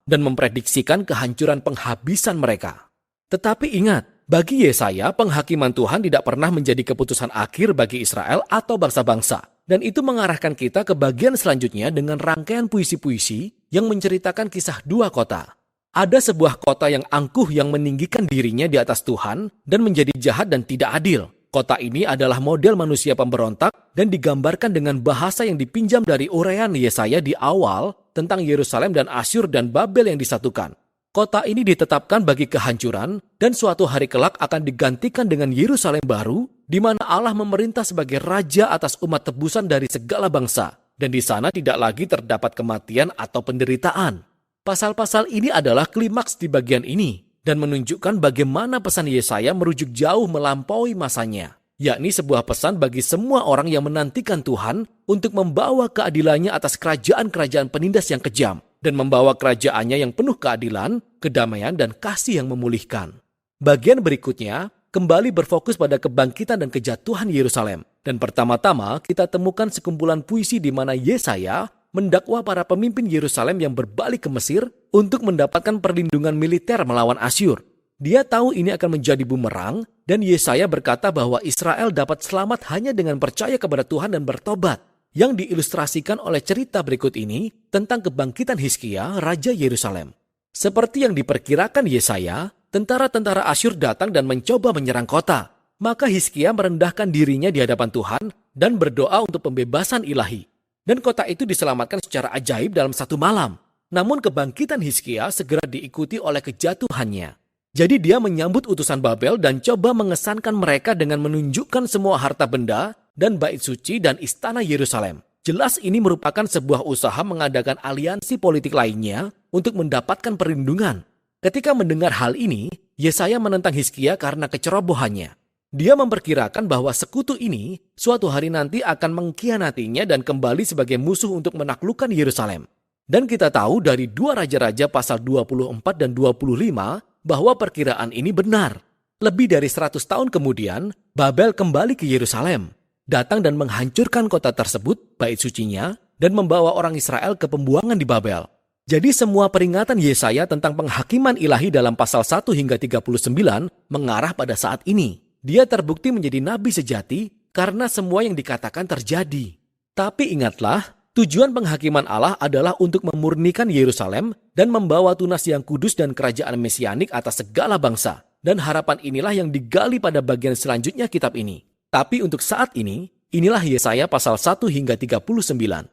dan memprediksikan kehancuran penghabisan mereka. Tetapi ingat, bagi Yesaya, penghakiman Tuhan tidak pernah menjadi keputusan akhir bagi Israel atau bangsa-bangsa. Dan itu mengarahkan kita ke bagian selanjutnya dengan rangkaian puisi-puisi yang menceritakan kisah dua kota. Ada sebuah kota yang angkuh yang meninggikan dirinya di atas Tuhan dan menjadi jahat dan tidak adil. Kota ini adalah model manusia pemberontak dan digambarkan dengan bahasa yang dipinjam dari uraian Yesaya di awal tentang Yerusalem dan Asyur dan Babel yang disatukan. Kota ini ditetapkan bagi kehancuran dan suatu hari kelak akan digantikan dengan Yerusalem baru, di mana Allah memerintah sebagai raja atas umat tebusan dari segala bangsa. Dan di sana tidak lagi terdapat kematian atau penderitaan. Pasal-pasal ini adalah klimaks di bagian ini dan menunjukkan bagaimana pesan Yesaya merujuk jauh melampaui masanya, yakni sebuah pesan bagi semua orang yang menantikan Tuhan untuk membawa keadilannya atas kerajaan-kerajaan penindas yang kejam dan membawa kerajaannya yang penuh keadilan, kedamaian, dan kasih yang memulihkan. Bagian berikutnya kembali berfokus pada kebangkitan dan kejatuhan Yerusalem. Dan pertama-tama kita temukan sekumpulan puisi di mana Yesaya mendakwa para pemimpin Yerusalem yang berbalik ke Mesir untuk mendapatkan perlindungan militer melawan Asyur. Dia tahu ini akan menjadi bumerang, dan Yesaya berkata bahwa Israel dapat selamat hanya dengan percaya kepada Tuhan dan bertobat, yang diilustrasikan oleh cerita berikut ini tentang kebangkitan Hizkia, Raja Yerusalem. Seperti yang diperkirakan Yesaya, tentara-tentara Asyur datang dan mencoba menyerang kota. Maka Hizkia merendahkan dirinya di hadapan Tuhan dan berdoa untuk pembebasan ilahi. Dan kota itu diselamatkan secara ajaib dalam satu malam. Namun kebangkitan Hizkia segera diikuti oleh kejatuhannya. Jadi dia menyambut utusan Babel dan coba mengesankan mereka dengan menunjukkan semua harta benda dan bait suci dan istana Yerusalem. Jelas ini merupakan sebuah usaha mengadakan aliansi politik lainnya untuk mendapatkan perlindungan. Ketika mendengar hal ini, Yesaya menentang Hizkia karena kecerobohannya. Dia memperkirakan bahwa sekutu ini suatu hari nanti akan mengkhianatinya dan kembali sebagai musuh untuk menaklukkan Yerusalem. Dan kita tahu dari 2 Raja-Raja pasal 24 dan 25 bahwa perkiraan ini benar. Lebih dari 100 tahun kemudian, Babel kembali ke Yerusalem, datang dan menghancurkan kota tersebut, bait sucinya, dan membawa orang Israel ke pembuangan di Babel. Jadi semua peringatan Yesaya tentang penghakiman ilahi dalam pasal 1 hingga 39 mengarah pada saat ini. Dia terbukti menjadi nabi sejati karena semua yang dikatakan terjadi. Tapi ingatlah, tujuan penghakiman Allah adalah untuk memurnikan Yerusalem dan membawa tunas yang kudus dan kerajaan mesianik atas segala bangsa. Dan harapan inilah yang digali pada bagian selanjutnya kitab ini. Tapi untuk saat ini, inilah Yesaya pasal 1 hingga 39.